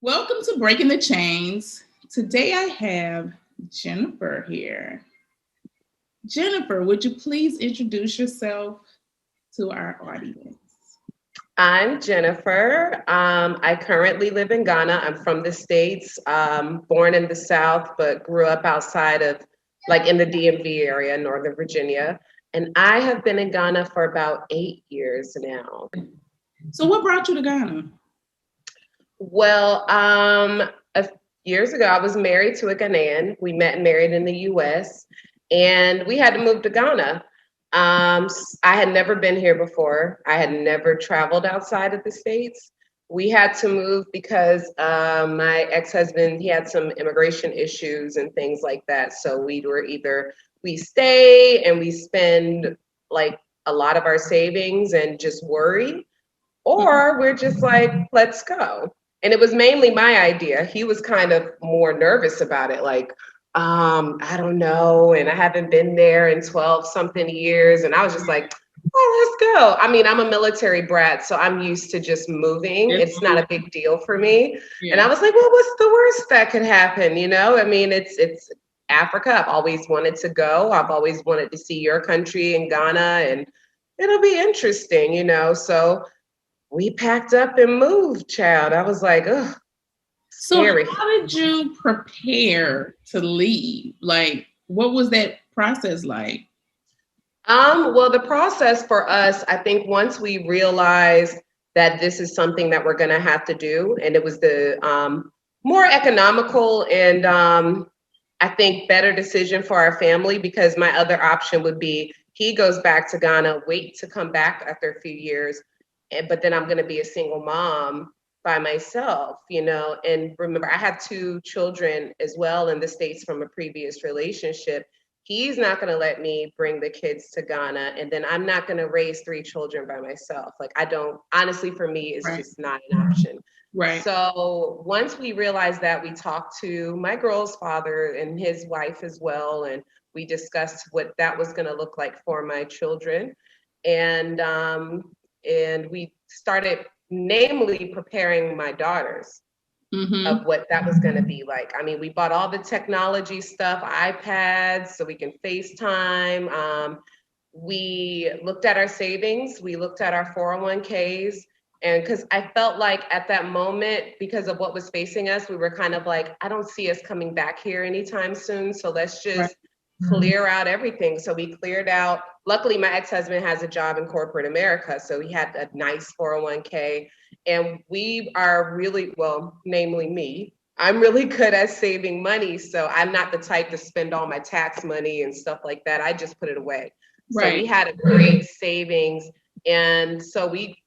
Welcome to Breaking the Chains. Today I have Jennifer here. Jennifer, would you please introduce yourself to our audience? I'm Jennifer. I currently live in Ghana. I'm from the States, born in the South, but grew up outside of, like in the DMV area, Northern Virginia. And I have been in Ghana for about 8 years now. So, what brought you to Ghana? Well, years ago, I was married to a Ghanaian. We met and married in the US, and we had to move to Ghana. I had never been here before. I had never traveled outside of the States. We had to move because my ex-husband, he had some immigration issues and things like that. So we were either we stay and we spend like a lot of our savings and just worry, or we're just like, let's go. And it was mainly my idea. He was kind of more nervous about it, like, I don't know, and I haven't been there in 12 something years. And I was just like, oh, let's go. I mean, I'm a military brat, so I'm used to just moving. Yes. It's not a big deal for me. And I Yeah. was like, well, what's the worst that could happen? I mean, it's Africa. I've always wanted to go. I've always wanted to see your country in Ghana, and it'll be interesting. So we packed up and moved, child. I was like, ugh, So, scary. how did you prepare to leave? Like, what was that process like? Well, the process for us, I think once we realized that this is something that we're gonna have to do, and it was the more economical and I think better decision for our family, because my other option would be he goes back to Ghana, wait to come back after a few years, but then I'm gonna be a single mom by myself. And remember, I have two children as well in the States from a previous relationship. He's not going to let me bring the kids to Ghana, and then I'm not going to raise three children by myself. Like, I don't, honestly, for me, it's Right. just not an option. Right. So once we realized that, we talked to my girl's father and his wife as well, and we discussed what that was going to look like for my children. And we started namely preparing my daughters Mm-hmm. of what that was going to be like. I mean, we bought all the technology stuff, iPads, so we can FaceTime. We looked at our savings, we looked at our 401ks. And because I felt like at that moment, because of what was facing us, we were kind of like, I don't see us coming back here anytime soon. So let's Right. just clear out everything. So we cleared out. Luckily, my ex-husband has a job in corporate America. So he had a nice 401k. And we are really, well, namely me, I'm really good at saving money. So I'm not the type to spend all my tax money and stuff like that. I just put it away. So we Right. had a great savings. And so we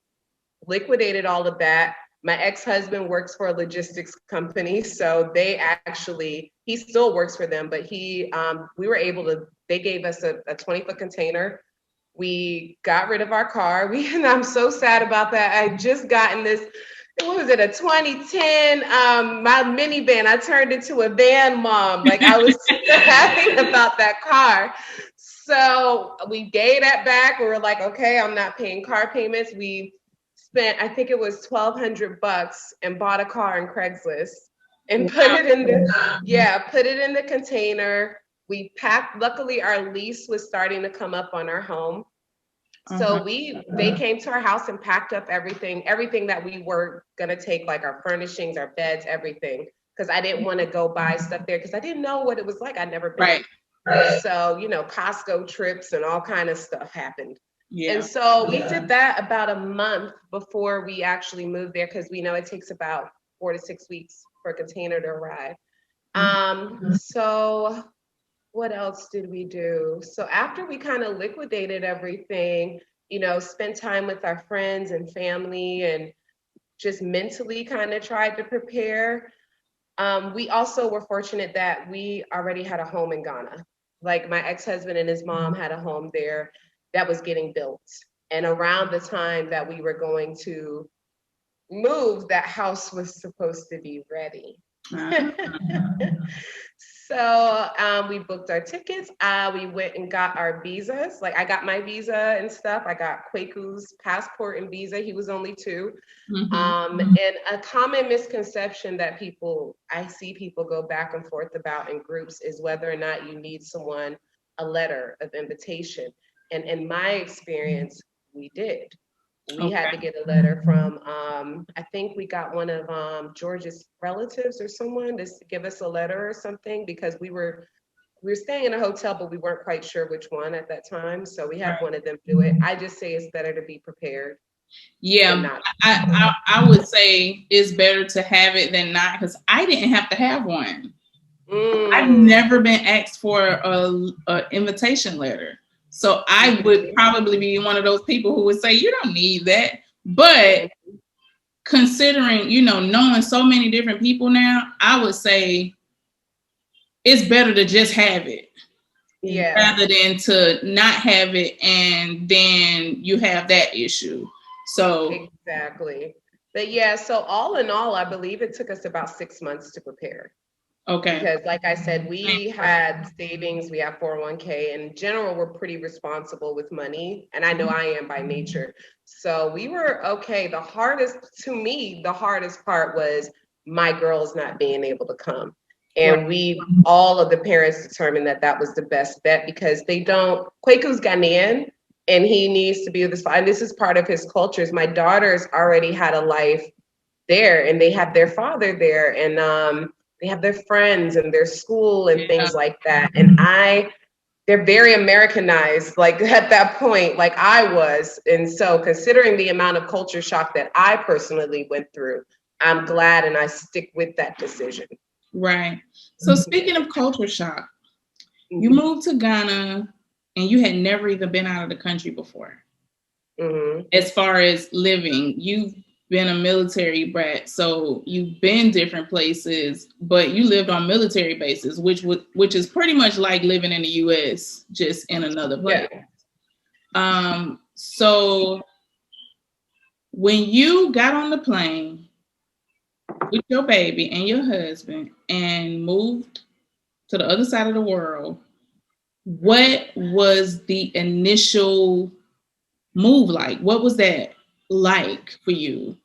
liquidated all of that. My ex-husband works for a logistics company, so he still works for them, but we were able to, they gave us a 20-foot container. We got rid of our car. And I'm so sad about that. I just gotten this, what was it, a 2010, my minivan. I turned into a van mom. Like, I was happy about that car. So we gave that back. We were like, okay, I'm not paying car payments. We spent, I think it was $1,200, and bought a car in Craigslist and put Wow. it in the container. We packed, luckily our lease was starting to come up on our home. Uh-huh. So they came to our house and packed up everything that we were gonna take, like our furnishings, our beds, everything. Because I didn't want to go buy stuff there because I didn't know what it was like. I'd never Right. been. So, Costco trips and all kind of stuff happened. And Yeah. so we did that about a month before we actually moved there, because we know it takes about 4 to 6 weeks for a container to arrive. Mhm. So what else did we do? So after we kind of liquidated everything, spent time with our friends and family and just mentally kind of tried to prepare. We also were fortunate that we already had a home in Ghana. Like, my ex-husband and his mom had a home there that was getting built. And around the time that we were going to move, that house was supposed to be ready. Ah, So we booked our tickets. We went and got our visas. Like I got my visa and stuff. I got Kweku's passport and visa. He was only 2. mhm. And a common misconception that I see people go back and forth about in groups is whether or not you need someone a letter of invitation. And in my experience, we did. We had to Okay. get a letter from, I think we got one of George's relatives or someone to give us a letter or something because we were staying in a hotel, but we weren't quite sure which one at that time. So we had Right. one of them do it. I just say it's better to be prepared than Yeah, not. I would say it's better to have it than not because I didn't have to have one. I've Mm. never been asked for a invitation letter. So I would Mhm. probably be one of those people who would say, you don't need that. But Mm. considering, knowing so many different people now, I would say it's better to just have it Yeah, rather than to not have it and then you have that issue. So, exactly. But yeah, so all in all, I believe it took us about 6 months to prepare. okay. Because like I said, we had savings, we have 401k. In general, we're pretty responsible with money. And I know I am by nature. So we were okay. The hardest part was my girls not being able to come. Right. And all of the parents determined that that was the best bet because Kweku's Ghanaian and he needs to be with his father. And this is part of his cultures. My daughters already had a life there and they have their father there. And they have their friends and their school and Yeah. things like that. And they're very Americanized, like at that point, like I was. And so considering the amount of culture shock that I personally went through, I'm glad and I stick with that decision. Right. So Yeah. speaking of culture shock, you Mm-hmm. moved to Ghana and you had never even been out of the country before. Mm-hmm. As far as living, you've been a military brat, so you've been different places, but you lived on military bases, which is pretty much like living in the US, just in another place. Yeah. So when you got on the plane with your baby and your husband and moved to the other side of the world, what was the initial move like? What was that like for you?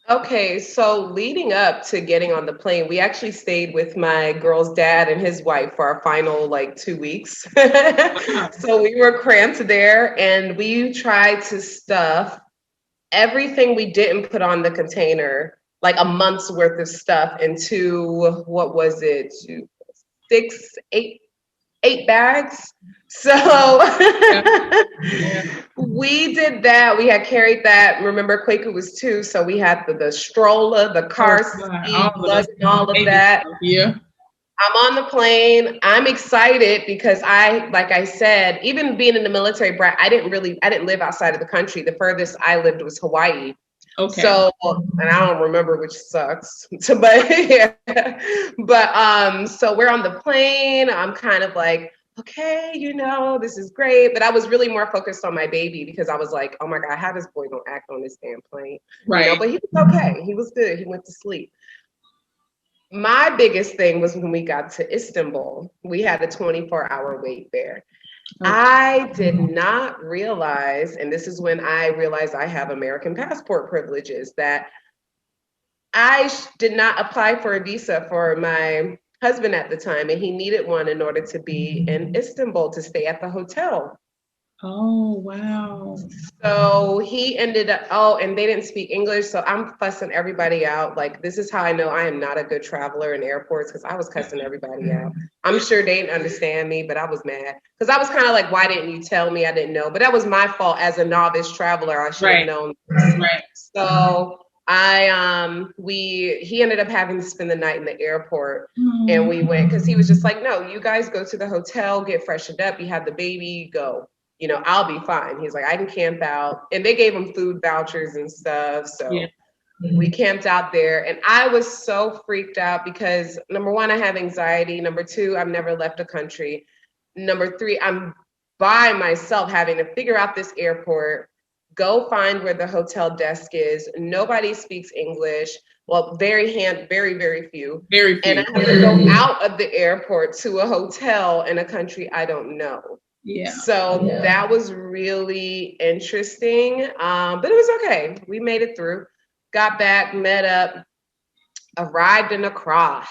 Okay, so leading up to getting on the plane, we actually stayed with my girl's dad and his wife for our final like 2 weeks. Wow. So we were cramped there and we tried to stuff everything we didn't put on the container, like a month's worth of stuff into what was it, 8 bags. So Yeah. Yeah. we did that. We had carried that. Remember, Quaker was 2, so we had the stroller, the Oh, car God. seat, All of the lugging all of baby that. stuff. Yeah. I'm on the plane. I'm excited because like I said, even being in the military brat, I didn't live outside of the country. The furthest I lived was Hawaii. Okay. So, and I don't remember, which sucks. So, but yeah, but so we're on the plane. I'm kind of like, okay, this is great. But I was really more focused on my baby because I was like, oh my God, how this boy gonna act on this damn plane? Right. But he was okay. He was good. He went to sleep. My biggest thing was when we got to Istanbul. We had a 24-hour wait there. Okay. I did not realize, and this is when I realized I have American passport privileges, that did not apply for a visa for my husband at the time, and he needed one in order to be in Istanbul to stay at the hotel. Oh, wow. So he ended up, oh, and they didn't speak English. So I'm fussing everybody out. Like, this is how I know I am not a good traveler in airports because I was cussing everybody out. I'm sure they didn't understand me, but I was mad because I was kind of like, why didn't you tell me? I didn't know. But that was my fault as a novice traveler. I should have Right. known. Right. So he ended up having to spend the night in the airport. And Mm. we went because he was just like, no, you guys go to the hotel, get freshened up. You have the baby, go. I'll be fine. He's like, I can camp out. And they gave him food vouchers and stuff. Yeah. So we camped out there. And I was so freaked out because number one, I have anxiety. Number two, I've never left the country. Number three, I'm by myself having to figure out this airport, go find where the hotel desk is. Nobody speaks English. Well, very, very few. Very And I few. have to go out of the airport to a hotel in a country I don't know. Yeah. So that was really interesting. But it was okay. We made it through. Got back, met up, arrived in Accra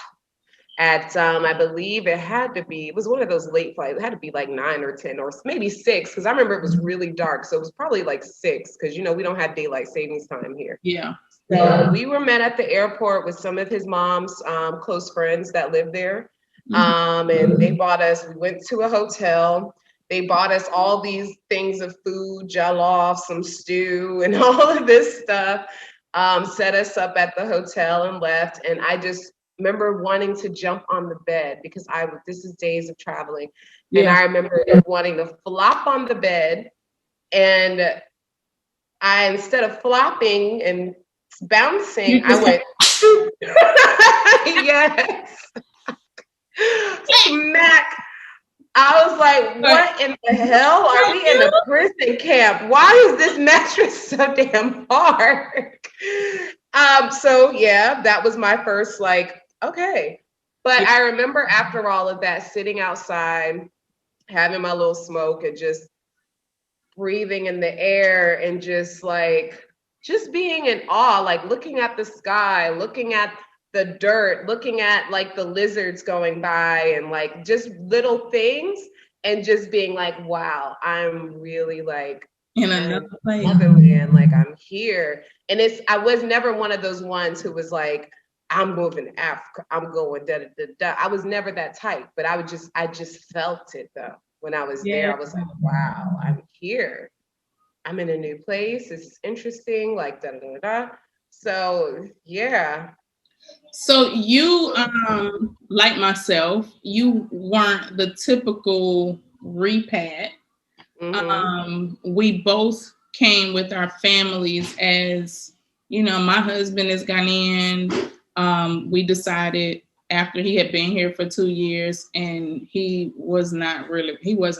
at I believe it was one of those late flights. It had to be like 9 or 10 or maybe 6, because I remember it was really dark. So it was probably like 6, because we don't have daylight savings time here. Yeah. So we were met at the airport with some of his mom's close friends that lived there. And they bought us, we went to a hotel. They bought us all these things of food, jollof, some stew, and all of this stuff. Set us up at the hotel and left. And I just remember wanting to jump on the bed because this is days of traveling. And Yeah. I remember wanting to flop on the bed. And instead of flopping and bouncing, I went, yes, smack. I was like, what in the hell? Are we in a prison camp? Why is this mattress so damn hard? So yeah, that was my first like, okay. But I remember after all of that, sitting outside, having my little smoke and just breathing in the air and just being in awe, like looking at the sky, looking at the dirt, looking at like the lizards going by and like just little things, and just being like, wow, I'm really like In another place. Motherland, like I'm here. And I was never one of those ones who was like, I'm moving to Africa, I'm going da da da da. I was never that type, but I just felt it though. When I was there, I was like, wow, I'm here. I'm in a new place. It's interesting, like da da da da. So yeah. So you, like myself, you weren't the typical repat. We both came with our families as, my husband is Ghanaian. We decided after he had been here for 2 years and he wasn't with it. He was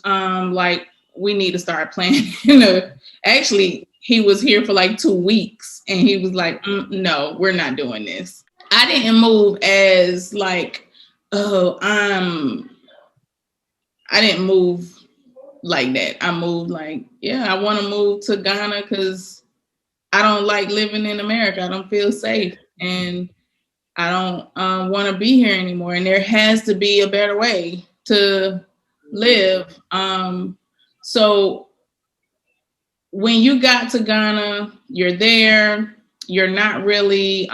like, we need to start planning. Actually, he was here for like 2 weeks and he was like, no, we're not doing this. I didn't move as like, oh, I didn't move like that. I moved like, yeah, I want to move to Ghana because I don't like living in America. I don't feel safe and I don't want to be here anymore. And there has to be a better way to live. So when you got to Ghana, you're there, you're not really,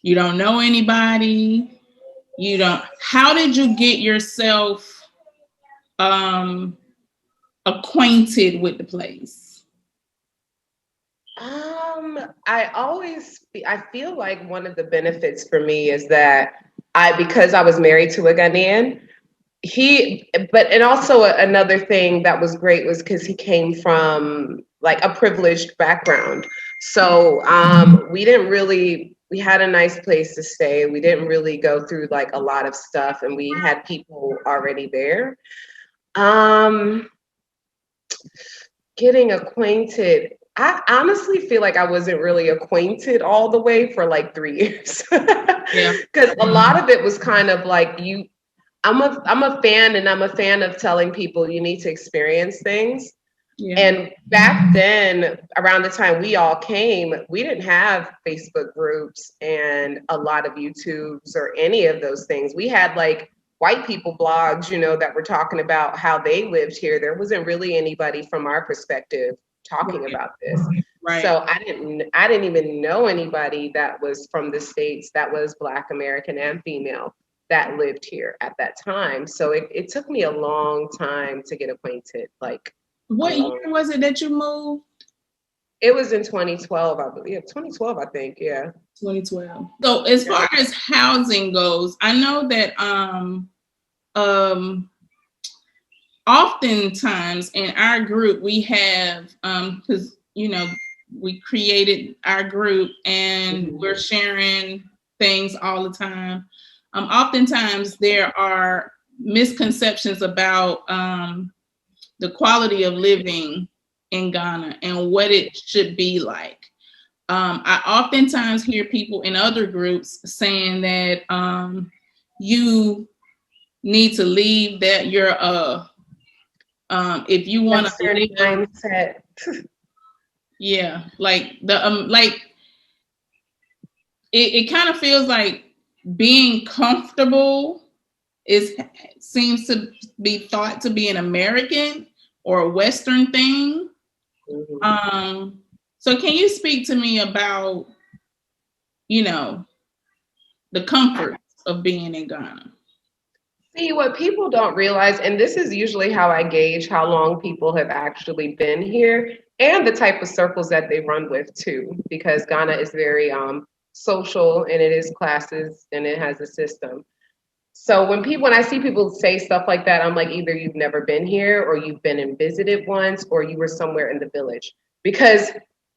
you don't know anybody. How did you get yourself acquainted with the place? I feel like one of the benefits for me is that because I was married to a Ghanaian, and also another thing that was great was because he came from like a privileged background. So we had a nice place to stay. We didn't really go through like a lot of stuff, and we had people already there. Getting acquainted. I honestly feel like I wasn't really acquainted all the way for like 3 years. Yeah. Because a lot of it was kind of like I'm a fan, and I'm a fan of telling people you need to experience things. Yeah. And back then, around the time we all came, we didn't have Facebook groups and a lot of YouTubes or any of those things. We had like white people blogs, that were talking about how they lived here. There wasn't really anybody from our perspective talking about this. Right. So I didn't even know anybody that was from the States that was Black American and female that lived here at that time. So it took me a long time to get acquainted. Like, what year was it that you moved? It was in 2012, I believe. 2012, I think. Yeah. 2012. So as far as housing goes, I know that oftentimes in our group we have because we created our group and we're sharing things all the time. Oftentimes there are misconceptions about the quality of living in Ghana and what it should be like. I oftentimes hear people in other groups saying that you need to leave, that you're if you want to Western live, mindset. yeah, like the like it kind of feels like being comfortable is seems to be thought to be an American or a Western thing. Mhm. So can you speak to me about, you know, the comforts of being in Ghana? See, what people don't realize, and this is usually how I gauge how long people have actually been here and the type of circles that they run with too, because Ghana is very social and it is classes and it has a system. So when I see people say stuff like that, I'm like, either you've never been here or you've been and visited once or you were somewhere in the village. Because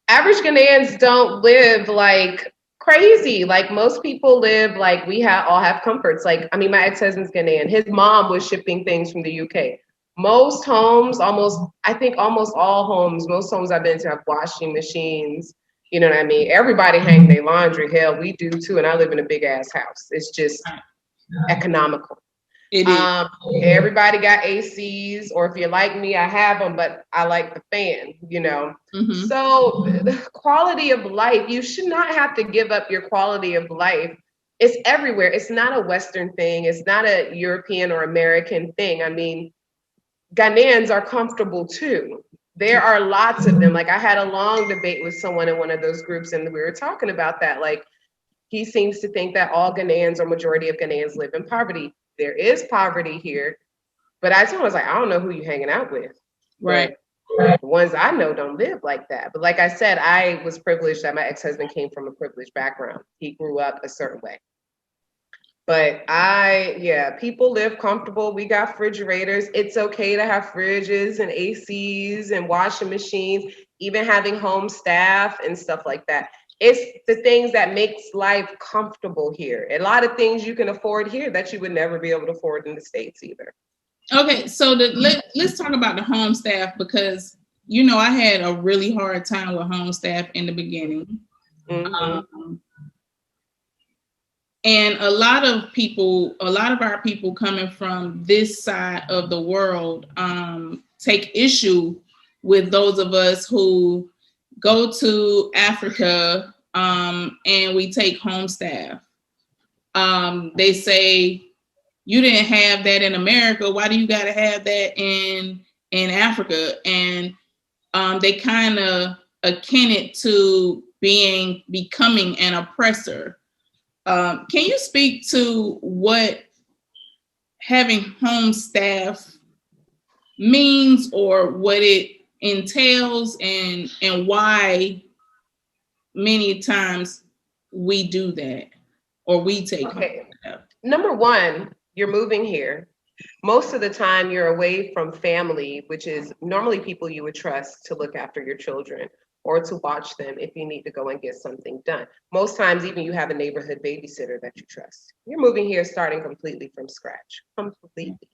average Ghanaians don't live like crazy. Like most people live like all have comforts. Like, I mean, my ex-husband's Ghanaian. His mom was shipping things from the UK. Most homes, I think almost all homes, most homes I've been to have washing machines. You know what I mean? Everybody hang their laundry. Hell, we do too. And I live in a big ass house. It's just economical. It is. Everybody got ACs, or if you're like me, I have them, but I like the fan, you know. Mm-hmm. So the quality of life, you should not have to give up your quality of life. It's everywhere. It's not a Western thing. It's not a European or American thing. I mean, Ghanaians are comfortable too. There are lots of them. Like I had a long debate with someone in one of those groups, and we were talking about that. Like he seems to think that all Ghanaians or majority of Ghanaians live in poverty. There is poverty here, but I told him, I was like, I don't know who you're hanging out with, Right. but the ones I know don't live like that. But like I said, I was privileged that my ex-husband came from a privileged background. He grew up a certain way. But people live comfortable. We got refrigerators. It's okay to have fridges and ACs and washing machines, even having home staff and stuff like that. It's the things that makes life comfortable here. A lot of things you can afford here that you would never be able to afford in the States either. Okay, so let's talk about the home staff, because I had a really hard time with home staff in the beginning. Mm-hmm. And a lot of our people coming from this side of the world take issue with those of us who go to Africa and we take home staff. They say, you didn't have that in America. Why do you got to have that in Africa? And they kind of akin it to becoming an oppressor. Can you speak to what having home staff means, or what it entails, and why many times we do that, or we take home staff? Number one, you're moving here. Most of the time, you're away from family, which is normally people you would trust to look after your children or to watch them if you need to go and get something done. Most times, even you have a neighborhood babysitter that you trust. You're moving here starting completely from scratch, completely.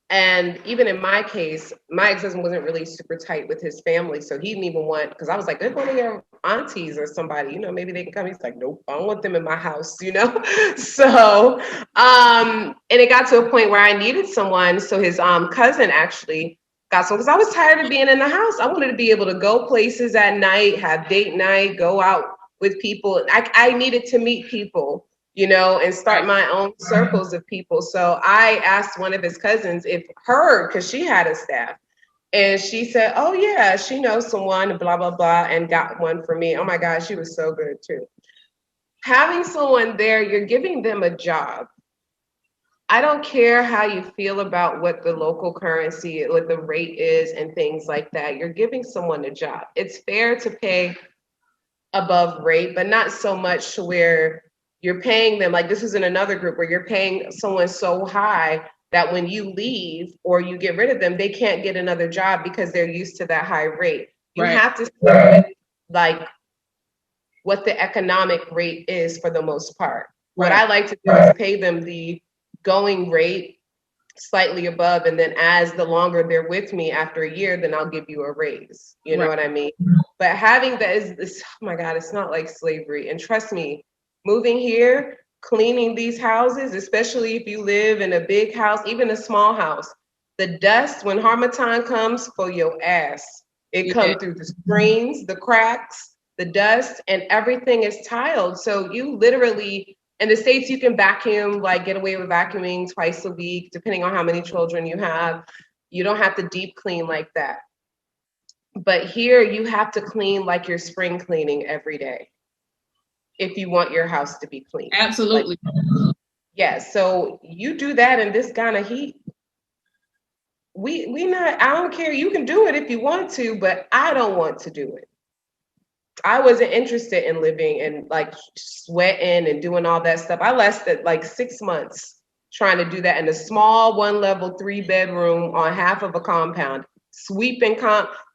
And even in my case, my ex-husband wasn't really super tight with his family. So he didn't even want, because I was like, they're one of your aunties or somebody, maybe they can come. He's like, nope, I don't want them in my house. So, and it got to a point where I needed someone. So his cousin actually got someone, because I was tired of being in the house. I wanted to be able to go places at night, have date night, go out with people. I needed to meet people, and start my own circles of people. So I asked one of his cousins because she had a staff. And she said, oh yeah, she knows someone, blah, blah, blah, and got one for me. Oh my God, she was so good too. Having someone there, you're giving them a job. I don't care how you feel about what the local currency, what the rate is and things like that. You're giving someone a job. It's fair to pay above rate, but not so much to where you're paying them. Like this is in another group where you're paying someone so high that when you leave or you get rid of them, they can't get another job because they're used to that high rate. You have to stick with like what the economic rate is for the most part. What I like to do is pay them the going rate slightly above, and then as the longer they're with me after a year, then I'll give you a raise. You know Right. what I mean? But having that is oh my God, it's not like slavery. And trust me, moving here, cleaning these houses, especially if you live in a big house, even a small house, the dust when harmattan comes for your ass, it Yeah. comes through the screens, the cracks, the dust, and everything is tiled. So you literally, in the States, you can vacuum, like get away with vacuuming twice a week, depending on how many children you have. You don't have to deep clean like that. But here you have to clean like you're spring cleaning every day if you want your house to be clean. Like, Absolutely. yeah, so you do that in this kind of heat. We not, I don't care. You can do it if you want to, but I don't want to do it. I wasn't interested in living and like sweating and doing all that stuff. I lasted like 6 months trying to do that in a small 1 level 3 bedroom on half of a compound. Sweeping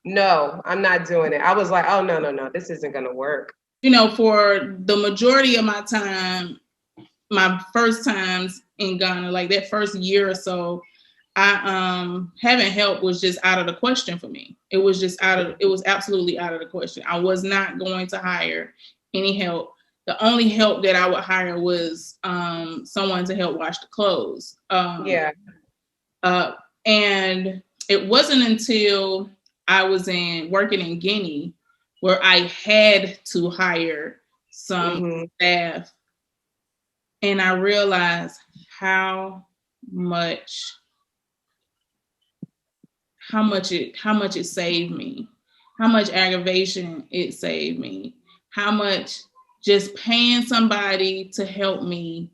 no, I'm not doing it. I was like, oh no, this isn't gonna work. You know, for the majority of my time, my first times in Ghana, like that first year or so, I having help was just out of the question for me. It was just it was absolutely out of the question. I was not going to hire any help. The only help that I would hire was someone to help wash the clothes. Yeah. Uh, and it wasn't until I was working in Guinea where I had to hire some staff, and I realized how much how much it saved me, how much aggravation it saved me, how much just paying somebody to help me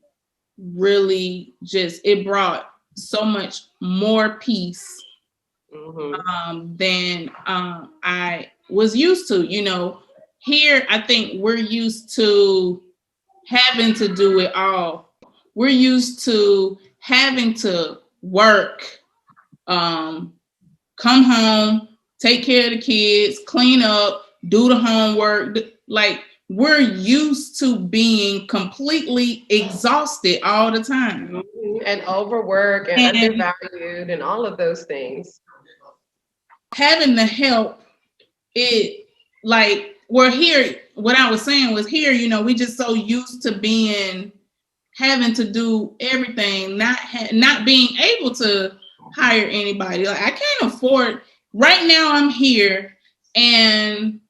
really just it brought so much more peace than I was used to. You know, here I think we're used to having to do it all. We're used to having to work, come home, take care of the kids, clean up, do the homework. Like we're used to being completely exhausted all the time. And overwork and And undervalued and all of those things. having the help, it like we're here. What I was saying was here, you know, we just so used to having to do everything, not being able to hire anybody. Like I can't afford right now. I'm here and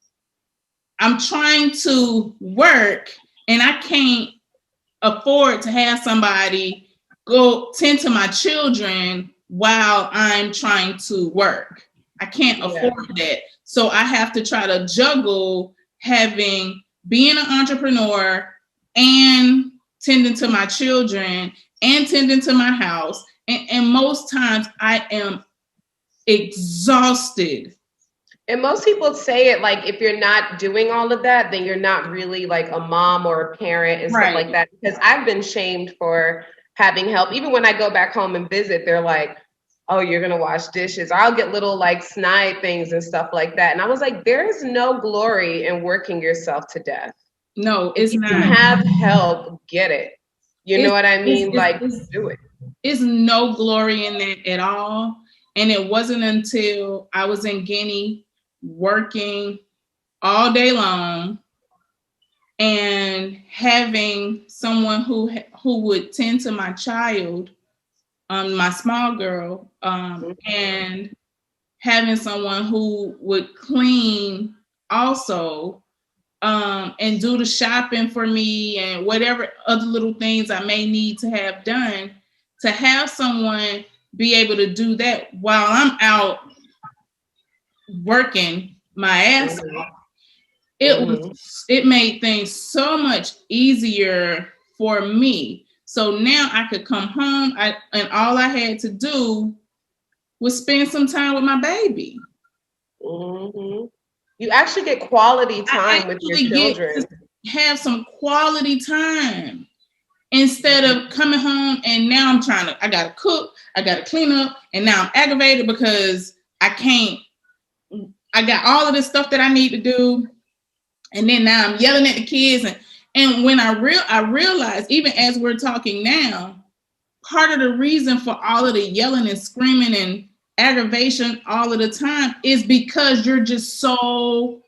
I'm trying to work, and I can't afford to have somebody go tend to my children while I'm trying to work. I can't afford that. So I have to try to juggle being an entrepreneur and tending to my children and tending to my house. And most times I am exhausted. And most people say it like if you're not doing all of that, then you're not really like a mom or a parent and stuff like that. Because I've been shamed for having help. Even when I go back home and visit, they're like, oh, you're going to wash dishes. Or I'll get little like snide things and stuff like that. And I was like, there's no glory in working yourself to death. No, If it's you not. can have help, get it. You know what I mean? Do it. It's no glory in that at all. And it wasn't until I was in Guinea working all day long and having someone who would tend to my child, my small girl, and having someone who would clean also, and do the shopping for me and whatever other little things I may need to have done, to have someone be able to do that while I'm out working my ass off. It made things so much easier for me. So now I could come home and all I had to do was spend some time with my baby. You actually get quality time with your children. Have some quality time instead of coming home and now I gotta cook, I gotta clean up, and now I'm aggravated because I got all of this stuff that I need to do, and then now I'm yelling at the kids, and when I realized, even as we're talking now, part of the reason for all of the yelling and screaming and aggravation all of the time is because you're just so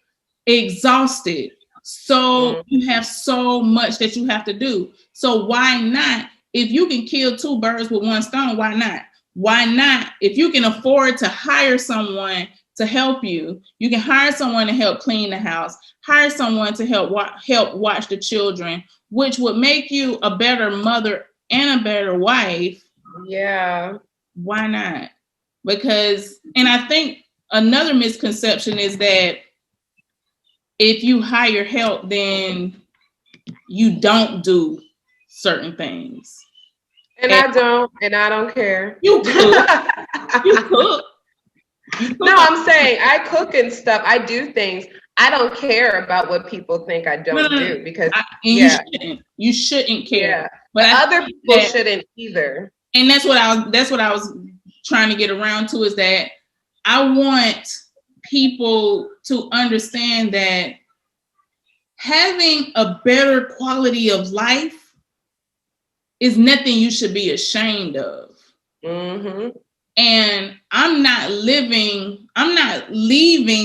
exhausted. So Mm. you have so much that you have to do. So why not? If you can kill two birds with one stone, why not? Why not? If you can afford to hire someone to help you, you can hire someone to help clean the house, hire someone to help watch the children, which would make you a better mother and a better wife. Yeah. Why not? Because, and I think another misconception is that if you hire help, then you don't do certain things. And And I don't care. you cook, you cook, you No, cook. I'm saying I cook and stuff. I do things. I don't care about what people think I No, don't no, no. do because, And you yeah, shouldn't. You shouldn't care. yeah. But But I other think people that, shouldn't either. and that's what I was trying to get around to, is that I want people to understand that having a better quality of life is nothing you should be ashamed of. Mm-hmm. And I'm not leaving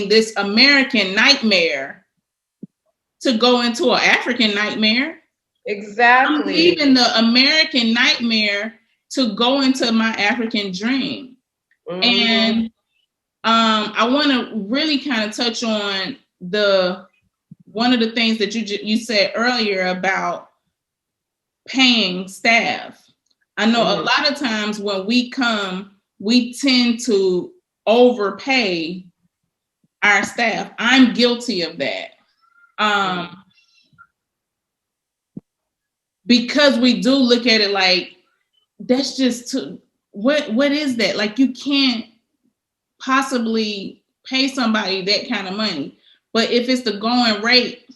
this American nightmare to go into an African nightmare. I'm Exactly. leaving the American nightmare to go into my African dream. Mm-hmm. And I want to really kind of touch on the one of the things that you said earlier about paying staff. I know a Mm-hmm. lot of times when we come, we tend to overpay our staff. I'm guilty of that. Mm-hmm. Um, because we do look at it like that's just too, what is that? Like you can't possibly pay somebody that kind of money. But if it's the going rate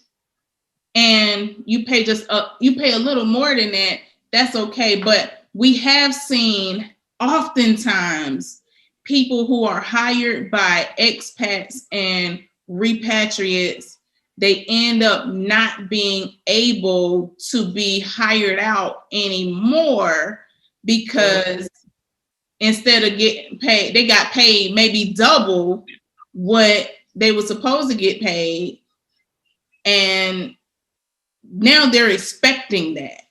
and you pay a little more than that, that's okay. But we have seen oftentimes people who are hired by expats and repatriates, they end up not being able to be hired out anymore because instead of getting paid, they got paid maybe double what they were supposed to get paid, and now they're expecting that.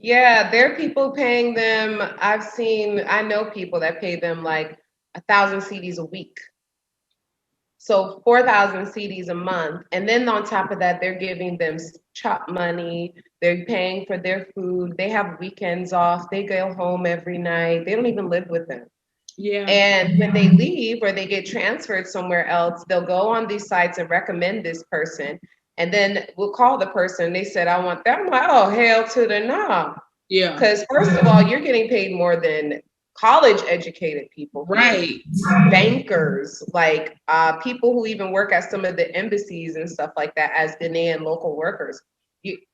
Yeah, there are people paying them. I know people that pay them like 1,000 cedis a week. So 4,000 cedis a month. And then on top of that, they're giving them chop money. They're paying for their food. They have weekends off. They go home every night. They don't even live with them. Yeah. And when they leave or they get transferred somewhere else, they'll go on these sites and recommend this person. And then we'll call the person. They said, I want that. I'm like, oh, hell to the no. Yeah. Because first of all, you're getting paid more than college educated people here, Right. bankers, like people who even work at some of the embassies and stuff like that as Ghanaian local workers.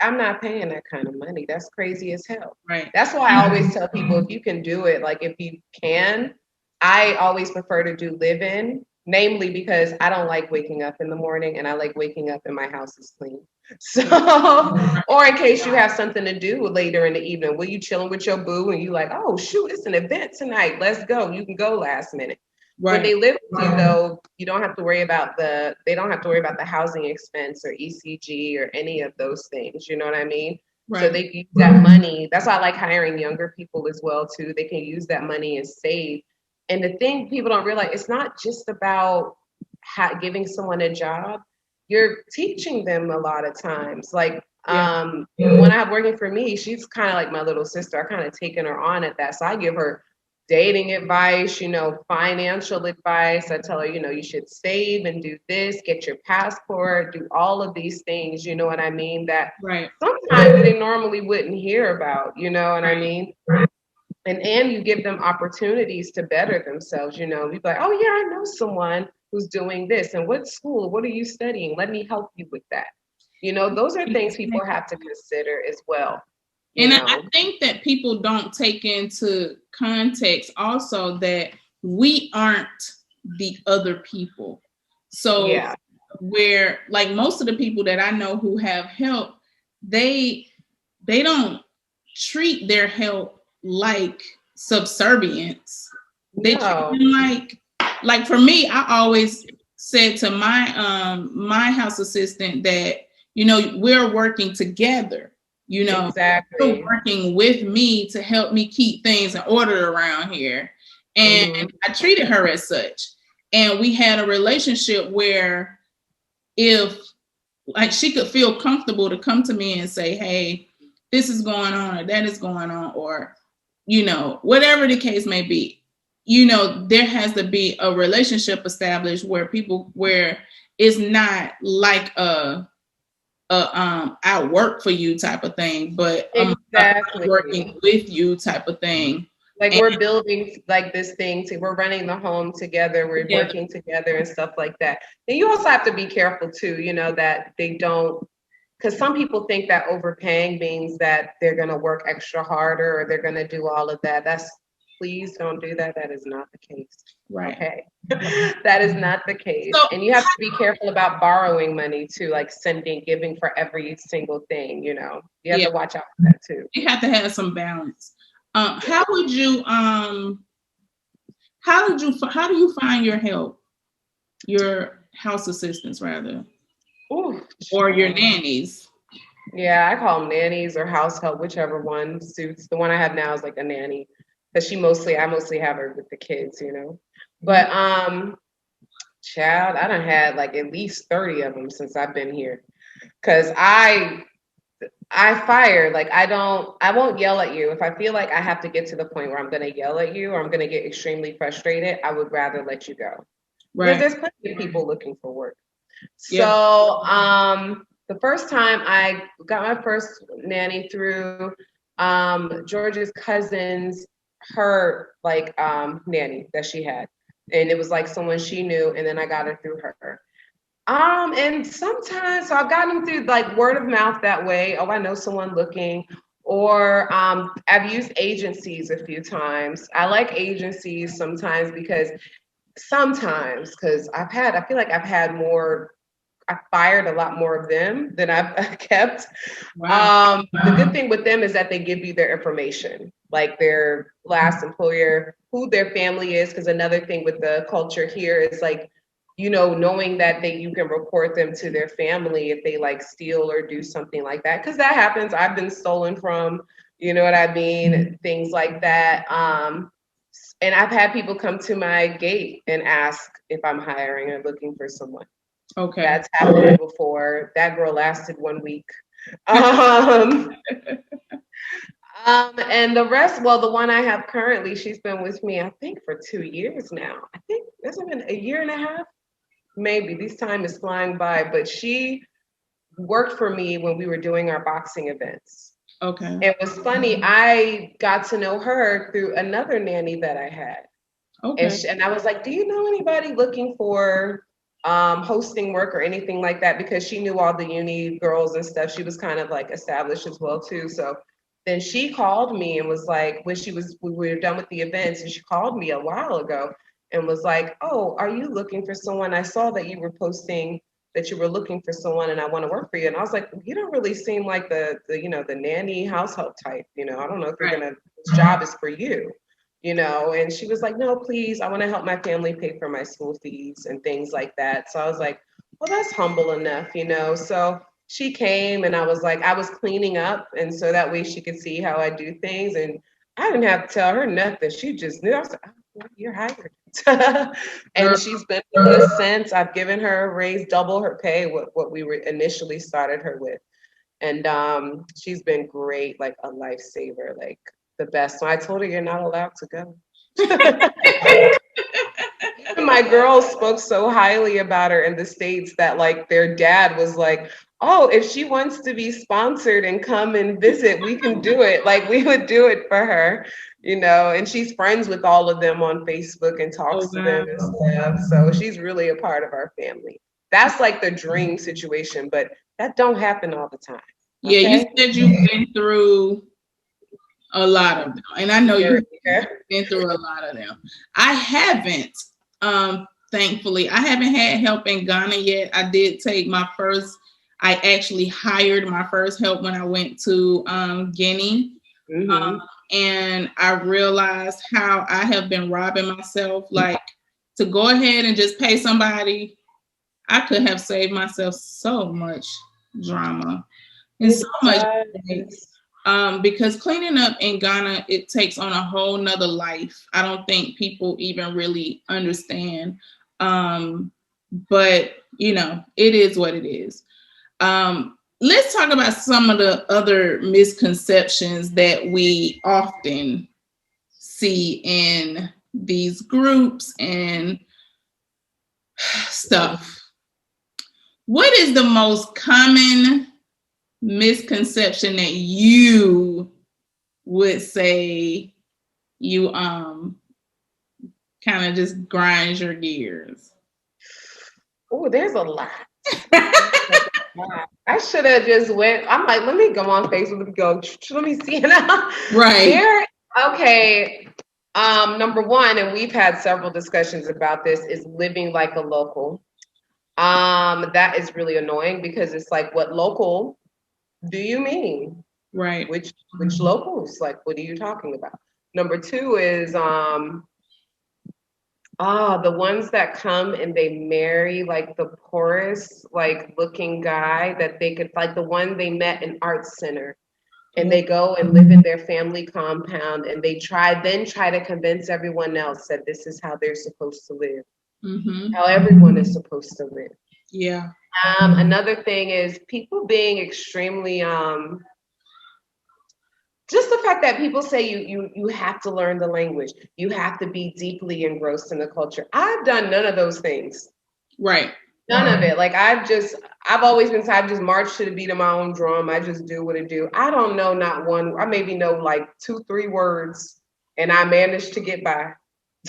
I'm not paying that kind of money. That's crazy as hell. Right. That's why I always tell people if you can do it, like if you can, I always prefer to do live in, namely because I don't like waking up in the morning and I like waking up and my house is clean. So, or in case you have something to do later in the evening, will you chilling with your boo and you like, oh shoot, it's an event tonight. Let's go. You can go last minute. When Right. they live with you though, you don't have to worry about they don't have to worry about the housing expense or ECG or any of those things. You know what I mean? So Right. they can use that money. That's why I like hiring younger people as well too. They can use that money and save. And the thing people don't realize, it's not just about giving someone a job. You're teaching them a lot of times. Like Yeah. when I'm working for me, she's kind of like my little sister. I kind of taken her on at that. So I give her dating advice, financial advice. I tell her, you should save and do this, get your passport, do all of these things, you know what I mean? That Right. sometimes they normally wouldn't hear about, you know what I Right. mean? And you give them opportunities to better themselves. You'd be like, oh yeah, I know someone who's doing this, and what school, what are you studying, let me help you with that. Those are things people have to consider as well. you And I know think that people don't take into context also that we aren't the other people. So yeah. where like most of the people that I know who have help, they don't treat their help like subservience. They treat No. them like for me, I always said to my house assistant that, we're working together. You're Exactly. working with me to help me keep things in order around here. And Hmm. I treated her as such. And we had a relationship where if like she could feel comfortable to come to me and say, hey, this is going on or that is going on, or whatever the case may be, there has to be a relationship established where it's not like I work for you type of thing, but I'm working Exactly. with you type of thing. Like And we're building like this thing to we're running the home together, we're together, working together and stuff like that. And you also have to be careful too, that they don't, because some people think that overpaying means that they're going to work extra harder or they're going to do all of that. Please don't do that. That is not the case. right. Okay. That is not the case. So And you have to be careful about borrowing money too, like giving for every single thing, You have yeah, to watch out for that too. you have to have some balance. Yeah. How do you find your help, your house assistants rather, Ooh, or your child. nannies? Yeah, I call them nannies or house help, whichever one suits. The one I have now is like a nanny, because I mostly have her with the kids. But child, I done had like at least 30 of them since I've been here. Cause I fire, like I won't yell at you. If I feel like I have to get to the point where I'm gonna yell at you or I'm gonna get extremely frustrated, I would rather let you go. Because Right. there's plenty of people looking for work. Yeah. So the first time I got my first nanny through George's cousin's nanny that she had. And it was like someone she knew, and then I got her through her. And sometimes so I've gotten them through like word of mouth that way. Oh, I know someone looking. Or I've used agencies a few times. I like agencies because I feel like I've had more I fired a lot more of them than I've kept. Wow. The good thing with them is that they give you their information, like their last employer, who their family is. Because another thing with the culture here is like, knowing that you can report them to their family if they like steal or do something like that. Because that happens. I've been stolen from, you know what I mean? Things like that. And I've had people come to my gate and ask if I'm hiring or looking for someone. Okay. That's happened before. That girl lasted 1 week. Um, and the rest, well, the one I have currently, she's been with me, I think, for 2 years now. I think it's been a year and a half, maybe. This time is flying by, but she worked for me when we were doing our boxing events. Okay. It was funny. I got to know her through another nanny that I had. And Okay. and I was like, do you know anybody looking for hosting work or anything like that? Because she knew all the uni girls and stuff. She was kind of like established as well too. So then she called me and was like, we were done with the events, and she called me a while ago and was like, oh, are you looking for someone? I saw that you were posting that you were looking for someone and I want to work for you. And I was like, you don't really seem like the nanny house help type. I don't know if Right. this job is for you. And she was like, no, please, I want to help my family pay for my school fees and things like that. So I was like, well, that's humble enough. So she came and I was like, I was cleaning up. And so that way she could see how I do things. And I didn't have to tell her nothing. She just knew. I was like, oh, well, you're hired. Girl, And she's been with us since. I've given her a raise, double her pay, what we were initially started her with. And she's been great, like a lifesaver, like the best. So I told her, you're not allowed to go. Even my girls spoke so highly about her in the States that like their dad was like, oh, if she wants to be sponsored and come and visit, we can do it. Like we would do it for her. And she's friends with all of them on Facebook and oh talks to wow. them and stuff. So she's really a part of our family. That's like the dream situation, but that don't happen all the time. Yeah, you Okay. said you've been through a lot of them, and I know Yeah. you've been through a lot of them. I haven't. Thankfully, I haven't had help in Ghana yet. I did take my first. I actually hired my first help when I went to Guinea. Mm-hmm. and I realized how I have been robbing myself. Like, to go ahead and just pay somebody, I could have saved myself so much drama and so It much headache. does. Because cleaning up in Ghana, it takes on a whole nother life. I don't think people even really understand. Um, but it is what it is. Let's talk about some of the other misconceptions that we often see in these groups and stuff. What is the most common misconception that you would say you kind of just grinds your gears? Oh, there's a lot. I should have just went. I'm like, let me go on Facebook and go. Let me see it. Right. There. Okay. Number one, and we've had several discussions about this, is living like a local. That is really annoying because it's like, what local do you mean? Right. Which locals? Like, what are you talking about? Number two is the ones that come and they marry like the poorest, like looking guy that they could, like the one they met in art center, and they go and live in their family compound, and they try to convince everyone else that this is how they're supposed to live, how everyone is supposed to live. Yeah. Another thing is people being extremely just the fact that people say you have to learn the language, you have to be deeply engrossed in the culture. I've done none of those things. Right. None of it. Like I've always been, I just march to the beat of my own drum. I just do what I do. I don't know not one. I maybe know like 2-3 words, and I managed to get by.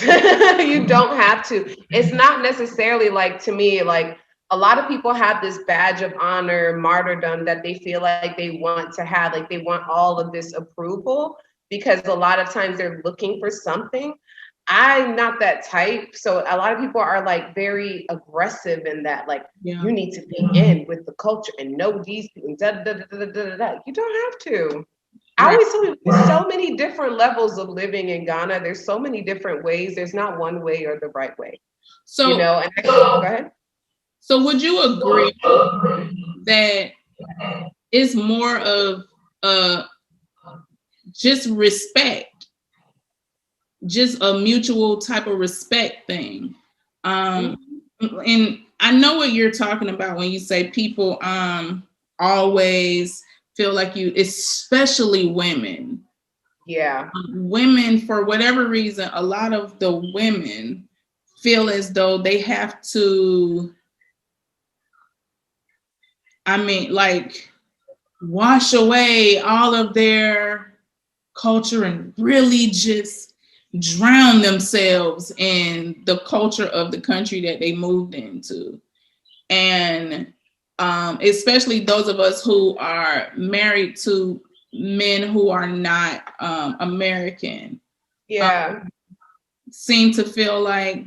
You don't have to. It's not necessarily like, to me, like a lot of people have this badge of honor, martyrdom that they feel like they want to have, like they want all of this approval because a lot of times they're looking for something. I'm not that type. So a lot of people are like very aggressive in that, like, you need to be in with the culture and know these people. You don't have to. I always tell you, there's so many different levels of living in Ghana. There's so many different ways. There's not one way or the right way. So, Go ahead. So would you agree that it's more of just respect, just a mutual type of respect thing? And I know what you're talking about when you say people always feel like you, especially women. Yeah. Women, for whatever reason, a lot of the women feel as though they have to, like, wash away all of their culture and really just drown themselves in the culture of the country that they moved into. And especially those of us who are married to men who are not American, seem to feel like,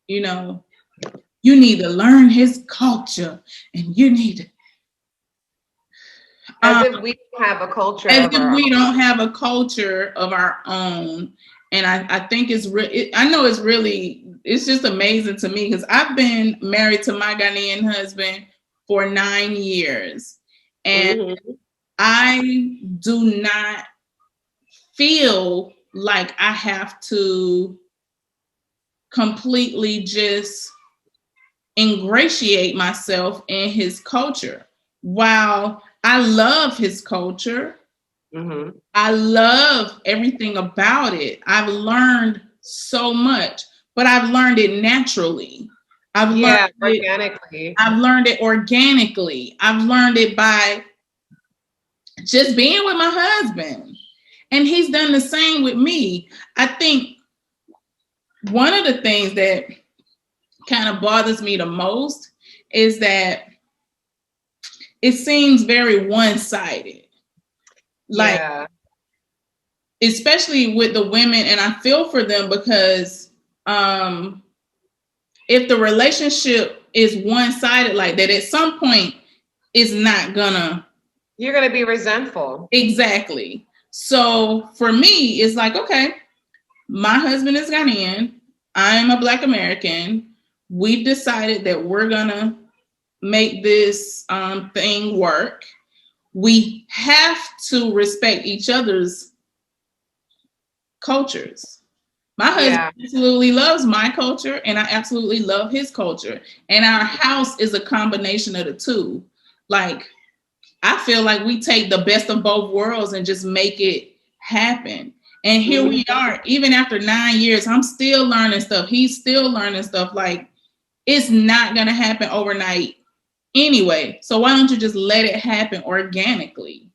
you need to learn his culture and you need to. As if we don't have a culture As of if our we own. don't have a culture of our own. And I think I know it's just amazing to me because I've been married to my Ghanaian husband for 9 years. And I do not feel like I have to completely just ingratiate myself in his culture. While I love his culture, I love everything about it. I've learned so much, but I've learned it naturally. Organically. I've learned it organically. I've learned it by just being with my husband. And he's done the same with me. I think one of the things that kind of bothers me the most is that it seems very one-sided. Like, especially with the women, and I feel for them because if the relationship is one-sided like that, at some point it's not gonna. You're gonna be resentful. Exactly. So for me, it's like, okay, my husband is Ghanaian. I'm a Black American. We've decided that we're going to make this thing work. We have to respect each other's cultures. My husband Yeah. absolutely loves my culture, and I absolutely love his culture. And our house is a combination of the two. Like, I feel like we take the best of both worlds and just make it happen. And here we are, even after 9 years, I'm still learning stuff. He's still learning stuff. Like, it's not going to happen overnight anyway. So why don't you just let it happen organically?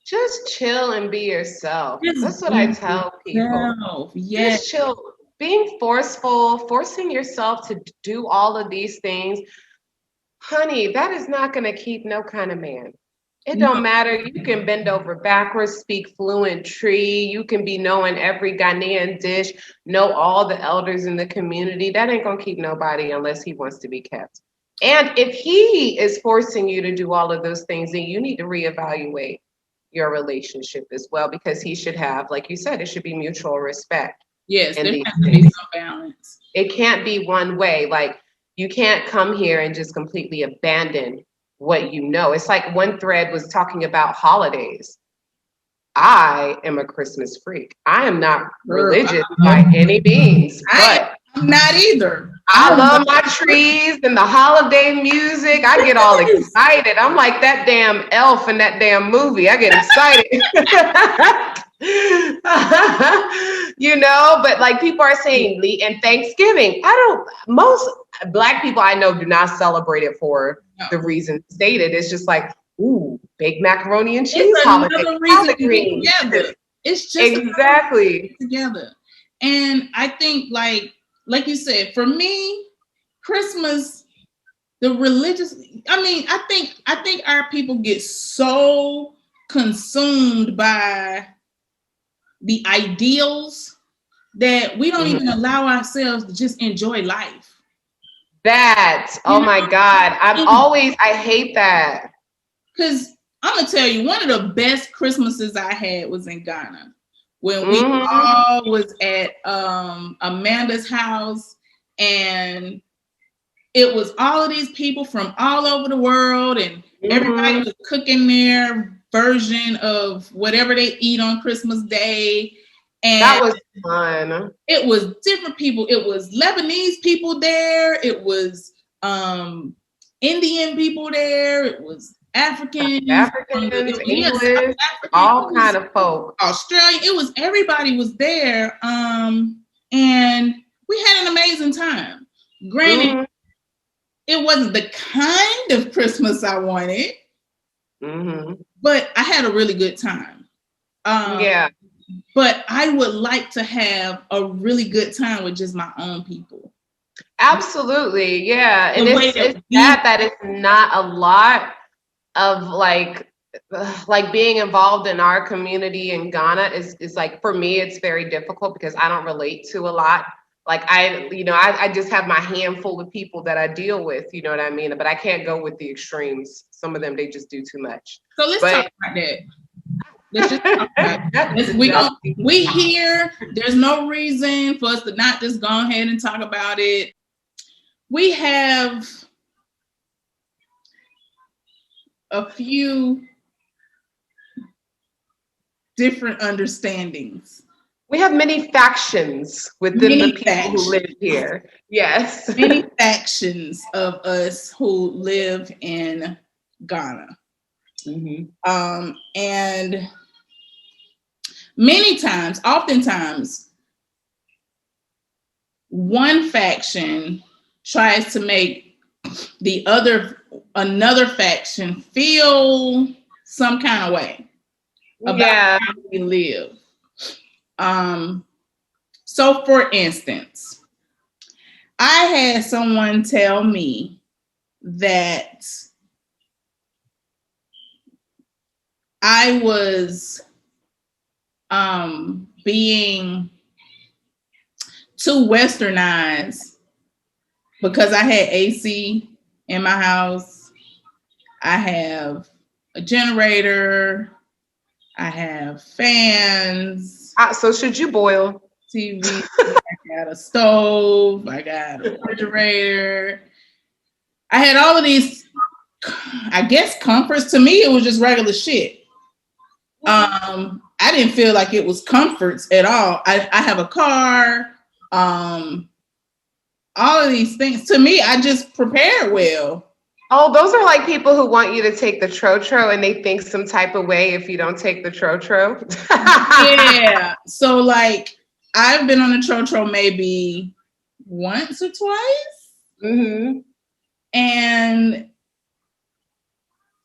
Just chill and be yourself. Just That's what I be tell people. yourself. Yes. Just chill. Being forceful, forcing yourself to do all of these things, honey, that is not going to keep no kind of man. It No. don't matter. You can bend over backwards, speak fluent Tree. You can be knowing every Ghanaian dish, know all the elders in the community. That ain't gonna keep nobody unless he wants to be kept. And if he is forcing you to do all of those things, then you need to reevaluate your relationship as well, because he should have, like you said, it should be mutual respect Yes, in there these has to be things. some balance. It can't be one way. Like, you can't come here and just completely abandon what you know. It's like one thread was talking about holidays. I am a Christmas freak. I am not Girl, religious by any means, but I'm not either. I love my trees and the holiday music. I get all excited. I'm like that damn elf in that damn movie. I get excited. But like people are saying, and Thanksgiving, most Black people I know do not celebrate it for the reason stated. It's just like, ooh, baked macaroni and cheese It's holiday, another reason collard to get greens. together. It's just Exactly. together. And I think like you said, for me, Christmas, the religious, I think our people get so consumed by the ideals that we don't even allow ourselves to just enjoy life. Oh my God. I hate that. Because I'm going to tell you, one of the best Christmases I had was in Ghana when we all was at Amanda's house, and it was all of these people from all over the world, and everybody was cooking their version of whatever they eat on Christmas Day. And that was fun. It was different people. It was Lebanese people there. It was Indian people there. It was Africans, English, all kind of folk. Australian. It was everybody was there. And we had an amazing time. Granted, it wasn't the kind of Christmas I wanted, but I had a really good time. But I would like to have a really good time with just my own people. Absolutely, yeah. And it's sad that it's not a lot of like being involved in our community in Ghana is like, for me, it's very difficult because I don't relate to a lot. Like I just have my handful of people that I deal with, you know what I mean? But I can't go with the extremes. Some of them, they just do too much. So let's talk about that. Let's just talk about it. We here. There's no reason for us to not just go ahead and talk about it. We have a few different understandings. We have many factions within the people who live here. Yes. Many factions of us who live in Ghana. And oftentimes, one faction tries to make another faction feel some kind of way about how we live. So for instance, I had someone tell me that I was being too westernized because I had AC in my house. I have a generator. I have fans, So should you boil? TV, I got a stove, I got a refrigerator. I had all of these, I guess, comforts. To me, it was just regular shit. I didn't feel like it was comforts at all. I have a car, um, all of these things. To me, I just prepared well. Oh, those are like people who want you to take the trotro and they think some type of way if you don't take the trotro. Yeah. So like I've been on the Trotro maybe once or twice. Mm-hmm. And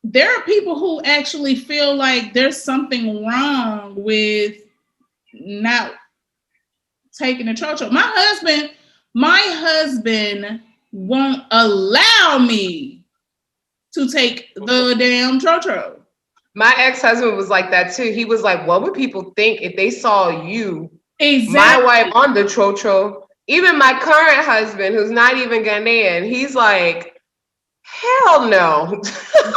there are people who actually feel like there's something wrong with not taking the Trotro. My husband won't allow me to take the damn Trotro. My ex-husband was like that too. He was like, what would people think if they saw you, my Exactly. wife, on the trotro? Even my current husband, who's not even Ghanaian, he's like, hell no.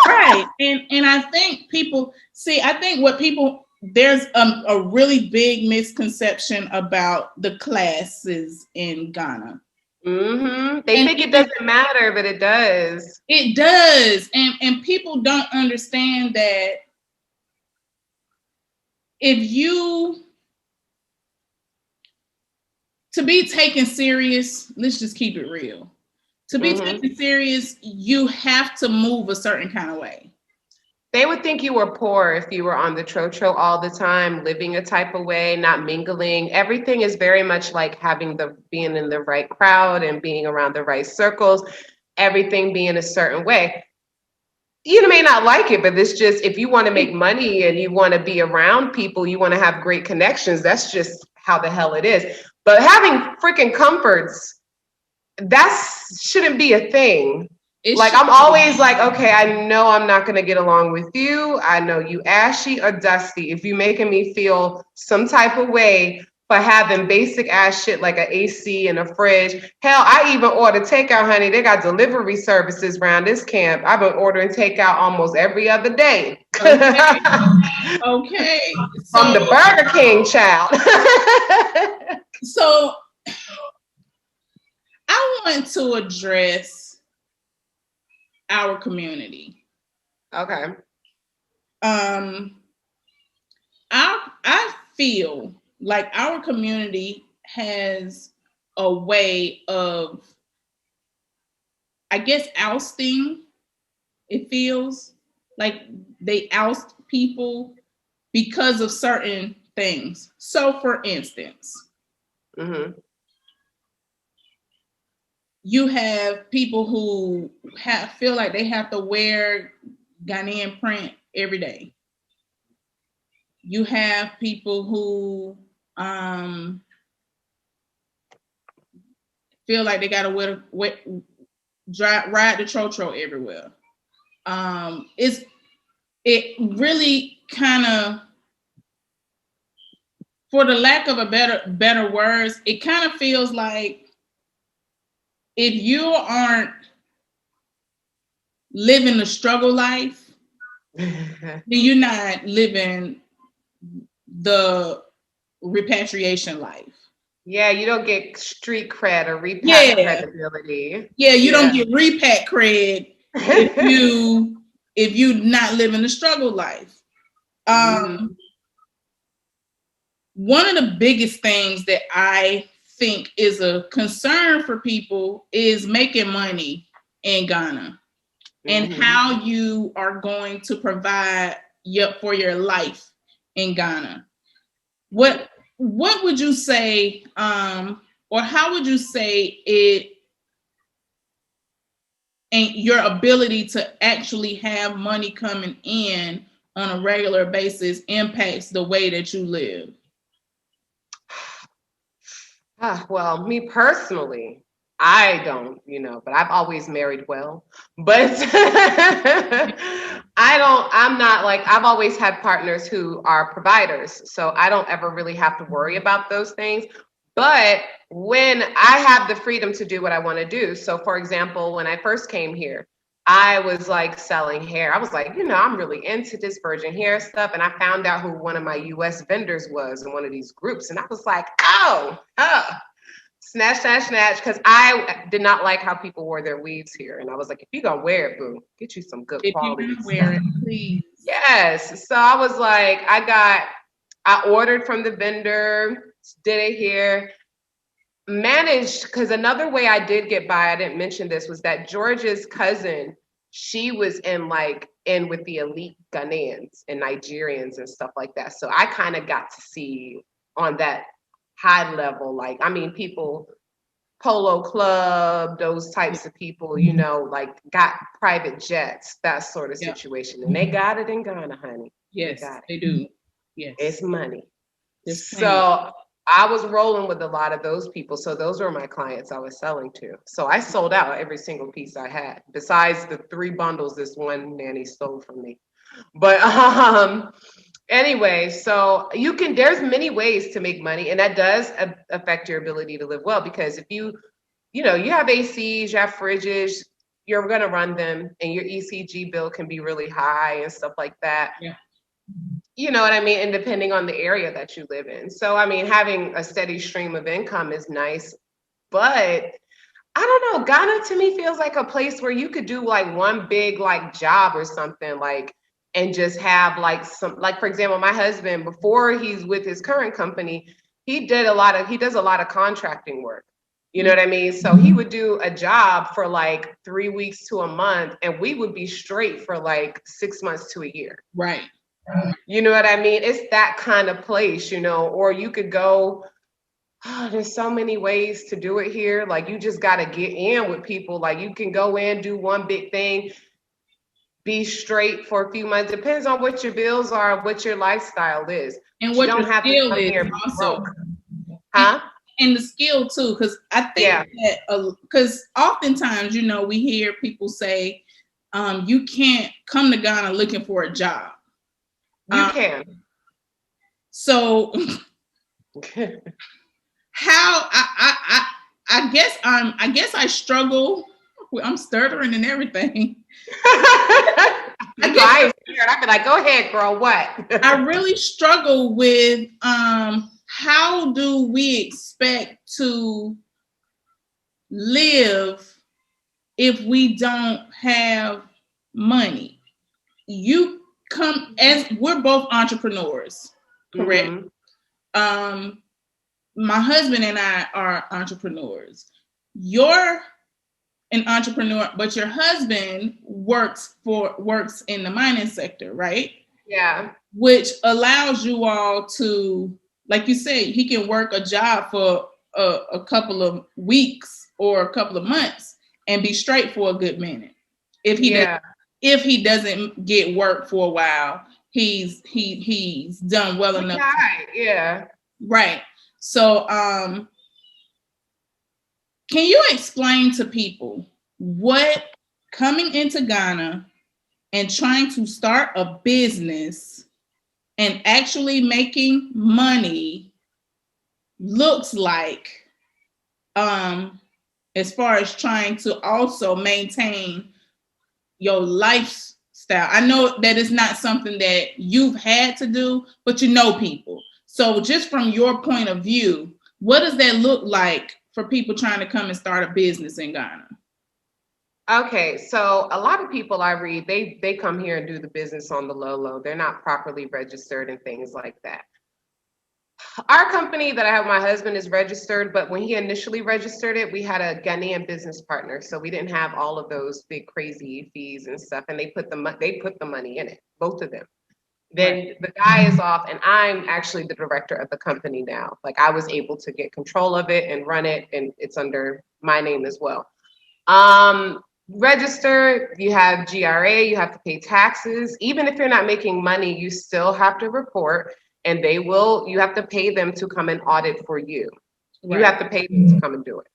Right. And I think people see, I think what people there's a really big misconception about the classes in Ghana. Mm-hmm. They And think it doesn't matter, but it does. it does. And people don't understand that if you to be taken serious, let's just keep it real. To be Mm-hmm. taken serious, you have to move a certain kind of way. They would think you were poor if you were on the trotro all the time, living a type of way, not mingling. Everything is very much like having the being in the right crowd and being around the right circles, everything being a certain way. You may not like it, but it's just if you want to make money and you want to be around people, you want to have great connections, that's just how the hell it is. But having freaking comforts, that shouldn't be a thing. It Like should I'm always like, okay, I know I'm not gonna get along with you. I know you ashy or dusty. If you making me feel some type of way for having basic ass shit like an AC and a fridge. Hell, I even order takeout, honey. They got delivery services around this camp. I've been ordering takeout almost every other day. okay. Okay. From the Burger King child. So I want to address our community. Okay. Um, I feel like our community has a way of, I guess, ousting. It feels like they oust people because of certain things. So, for instance, Mm-hmm. you have people who feel like they have to wear Ghanaian print every day. You have people who feel like they got to ride the trotro everywhere. It really kind of, for the lack of a better words, it kind of feels like if you aren't living the struggle life, then you're not living the repatriation life. Yeah, you don't get street cred or repat Yeah, credibility. yeah, you don't Yeah. get repat cred if you not living the struggle life. Hmm. One of the biggest things that I think is a concern for people is making money in Ghana and Hmm. how you are going to provide for your life in Ghana. What would you say, or how would you say it and your ability to actually have money coming in on a regular basis impacts the way that you live? Well, me personally, I don't, but I've always married well. But I'm not like, I've always had partners who are providers. So I don't ever really have to worry about those things. But when I have the freedom to do what I want to do. So, for example, when I first came here, I was like selling hair. I was like, I'm really into this virgin hair stuff. And I found out who one of my US vendors was in one of these groups. And I was like, oh, snatch, snatch, snatch. Because I did not like how people wore their weaves here. And I was like, if you're going to wear it, boo, get you some good If you're quality gonna wear stuff. it, please. Yes. So I was like, I ordered from the vendor, did it here, managed, because another way I did get by, I didn't mention this, was that George's cousin, she was in with the elite Ghanaians and Nigerians and stuff like that. So I kind of got to see on that high level, like, I mean, people, Polo Club, those types of people, like got private jets, that sort of Yeah. situation. And they got it in Ghana, honey. Yes, They got it. they do. Yes. It's money. There's plenty. So I was rolling with a lot of those people. So those were my clients I was selling to. So I sold out every single piece I had, besides the 3 bundles this one nanny stole from me. But anyway, so there's many ways to make money, and that does affect your ability to live well, because if you have ACs, you have fridges, you're going to run them, and your ECG bill can be really high and stuff like that. Yeah. You know what I mean? And depending on the area that you live in. So, I mean, having a steady stream of income is nice, but I don't know. Ghana to me feels like a place where you could do like one big like job or something, like, and just have like some, like, for example, my husband, before he's with his current company, he does a lot of contracting work. You know what I mean? So he would do a job for like 3 weeks to a month, and we would be straight for like 6 months to a year. Right. You know what I mean? It's that kind of place, or you could go, there's so many ways to do it here. Like, you just got to get in with people. Like, you can go in, do one big thing, be straight for a few months. Depends on what your bills are, what your lifestyle is. And But what you don't your have to skill come is here and be also. broke. Huh? And the skill too, because I think that because oftentimes, we hear people say, you can't come to Ghana looking for a job. You can. So how I guess I struggle. I'm stuttering and everything. I ain't scared. I'd be like, go ahead, girl. What? I really struggle with how do we expect to live if we don't have money? You come, as we're both entrepreneurs, correct? Mm-hmm. My husband and I are entrepreneurs. You're an entrepreneur, but your husband works in the mining sector, right? Yeah. Which allows you all to, like you said, he can work a job for a couple of weeks or a couple of months and be straight for a good minute. If he doesn't get work for a while, he's done well enough. Right. Yeah. Right. So, can you explain to people what coming into Ghana and trying to start a business and actually making money looks like, as far as trying to also maintain your lifestyle? I know that it's not something that you've had to do, but people. So just from your point of view, what does that look like for people trying to come and start a business in Ghana? Okay, so a lot of people I read, they come here and do the business on the low. They're not properly registered and things like that. Our company that I have, my husband is registered, but when he initially registered it, we had a Ghanaian business partner, so we didn't have all of those big crazy fees and stuff. And they put the money in it, both of them. Then the guy is off, and I'm actually the director of the company now. Like, I was able to get control of it and run it, and it's under my name as well. Register, you have GRA, you have to pay taxes. Even if you're not making money, you still have to report, and you have to pay them to come and audit for you. Right. You have to pay them to come and do it.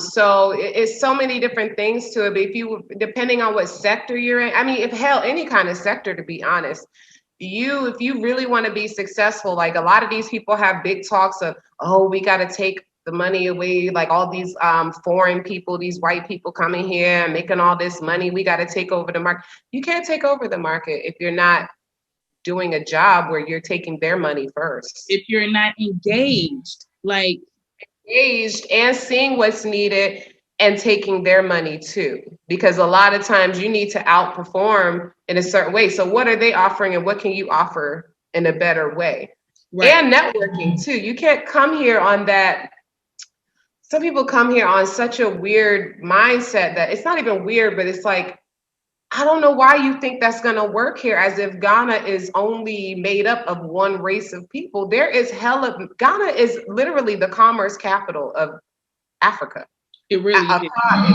So it's so many different things to it. But depending on what sector you're in, I mean, any kind of sector, to be honest, if you really want to be successful, like a lot of these people have big talks of, oh, we got to take the money away, like all these foreign people, these white people coming here and making all this money. We got to take over the market. You can't take over the market if you're not doing a job where you're taking their money first. If you're not engaged, like Engaged and seeing what's needed and taking their money too. Because a lot of times you need to outperform in a certain way. So what are they offering and what can you offer in a better way? Right. And networking too. You can't come here on that. Some people come here on such a weird mindset that it's not even weird, but it's like, I don't know why you think that's going to work here, as if Ghana is only made up of one race of people. There is Ghana is literally the commerce capital of Africa. It really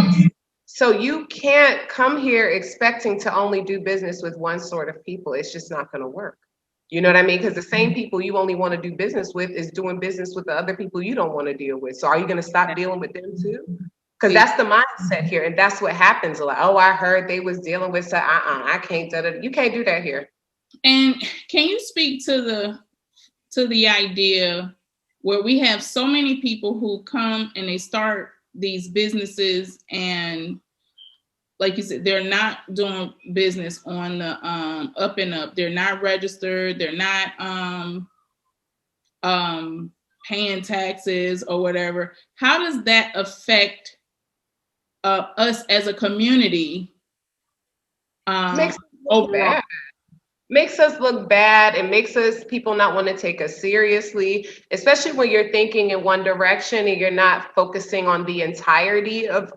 is. So you can't come here expecting to only do business with one sort of people. It's just not going to work. You know what I mean? Because the same people you only want to do business with is doing business with the other people you don't want to deal with. So are you going to stop dealing with them too? Because that's the mindset here. And that's what happens a lot. Oh, I heard they was dealing with, so I can't do that. You can't do that here. And can you speak to the idea where we have so many people who come and they start these businesses, and like you said, they're not doing business on the up and up. They're not registered. They're not paying taxes or whatever. How does that affect us as a community? Overall, makes us look bad. It makes us people not want to take us seriously, especially when you're thinking in one direction and you're not focusing on the entirety of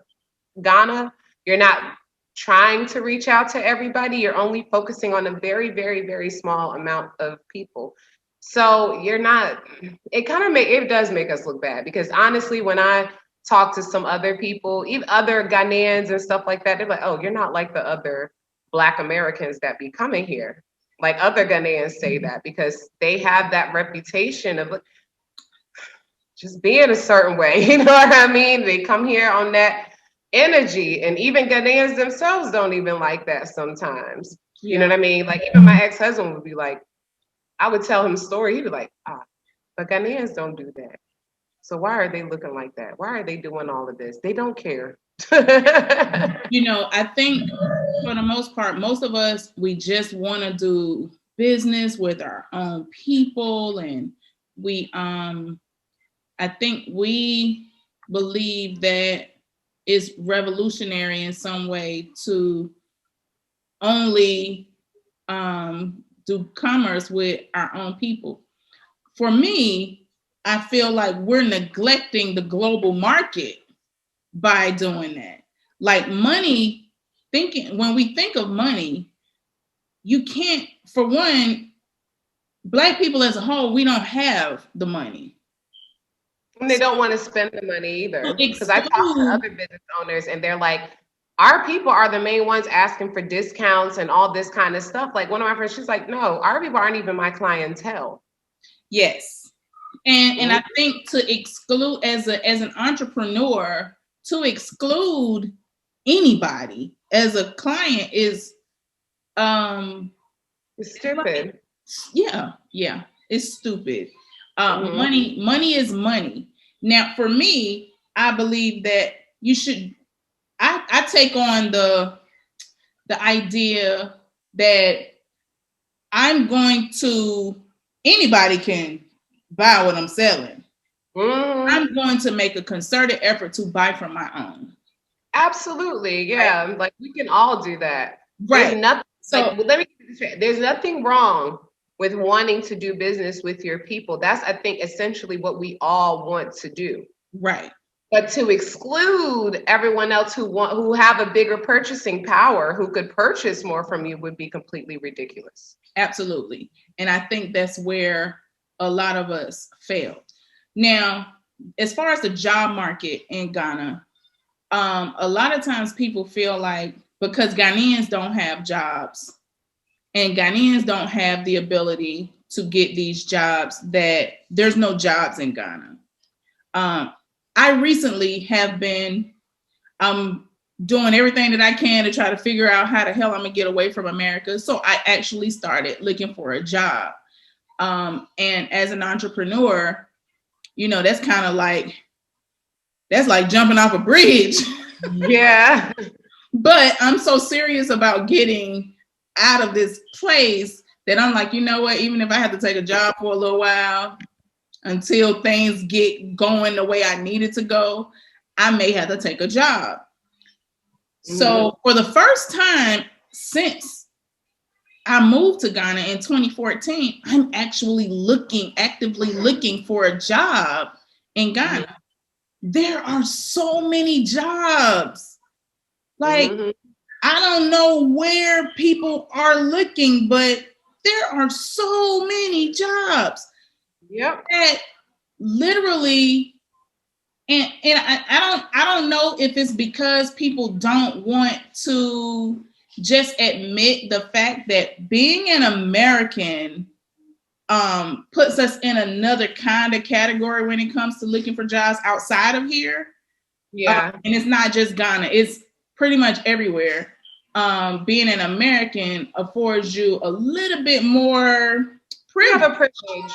Ghana. You're not trying to reach out to everybody. You're only focusing on a very, very, very small amount of people. So you're not, it does make us look bad, because honestly, when I talk to some other people, even other Ghanaians and stuff like that, they're like, oh, you're not like the other Black Americans that be coming here. Like other Ghanaians say that because they have that reputation of just being a certain way. You know what I mean? They come here on that energy, and even Ghanaians themselves don't even like that sometimes. Yeah. You know what I mean? Like even my ex-husband would be like, I would tell him a story. He'd be like, but Ghanaians don't do that. So why are they looking like that? Why are they doing all of this? They don't care. You know, I think for the most part, most of us, we just want to do business with our own people. And we, I think we believe that it's revolutionary in some way to only do commerce with our own people. For me, I feel like we're neglecting the global market by doing that. Like money, when we think of money, you can't, for one, Black people as a whole, we don't have the money. And they don't want to spend the money either. Because I talk to other business owners and they're like, our people are the main ones asking for discounts and all this kind of stuff. Like one of my friends, she's like, no, our people aren't even my clientele. Yes. And I think to exclude, as an entrepreneur, to exclude anybody as a client is it's stupid. Yeah, it's stupid. Money is money. Now, for me, I believe that you should. I take on the idea that anybody can buy what I'm selling. I'm going to make a concerted effort to buy from my own. Absolutely, yeah. Right. Like we can all do that. Right. There's nothing. There's nothing wrong with wanting to do business with your people. That's, I think, essentially what we all want to do. Right. But to exclude everyone else who have a bigger purchasing power, who could purchase more from you, would be completely ridiculous. Absolutely. And I think that's where a lot of us failed. Now, as far as the job market in Ghana, a lot of times people feel like because Ghanaians don't have jobs and Ghanaians don't have the ability to get these jobs, that there's no jobs in Ghana. I recently have been doing everything that I can to try to figure out how the hell I'm gonna get away from America. So I actually started looking for a job. And as an entrepreneur, you know, that's kind of like That's like jumping off a bridge. Yeah. But I'm so serious about getting out of this place that I'm like, you know what? Even if I have to take a job for a little while until things get going the way I need it to go, I may have to take a job. So for the first time since I moved to Ghana in 2014, I'm actually actively looking for a job in Ghana. There are so many jobs. Like, I don't know where people are looking, but there are so many jobs. Yep. That literally, and I don't know if it's because people don't want to just admit the fact that being an American puts us in another kind of category when it comes to looking for jobs outside of here. Yeah. And it's not just Ghana, it's pretty much everywhere. Being an American affords you a little bit more You have privilege. a privilege.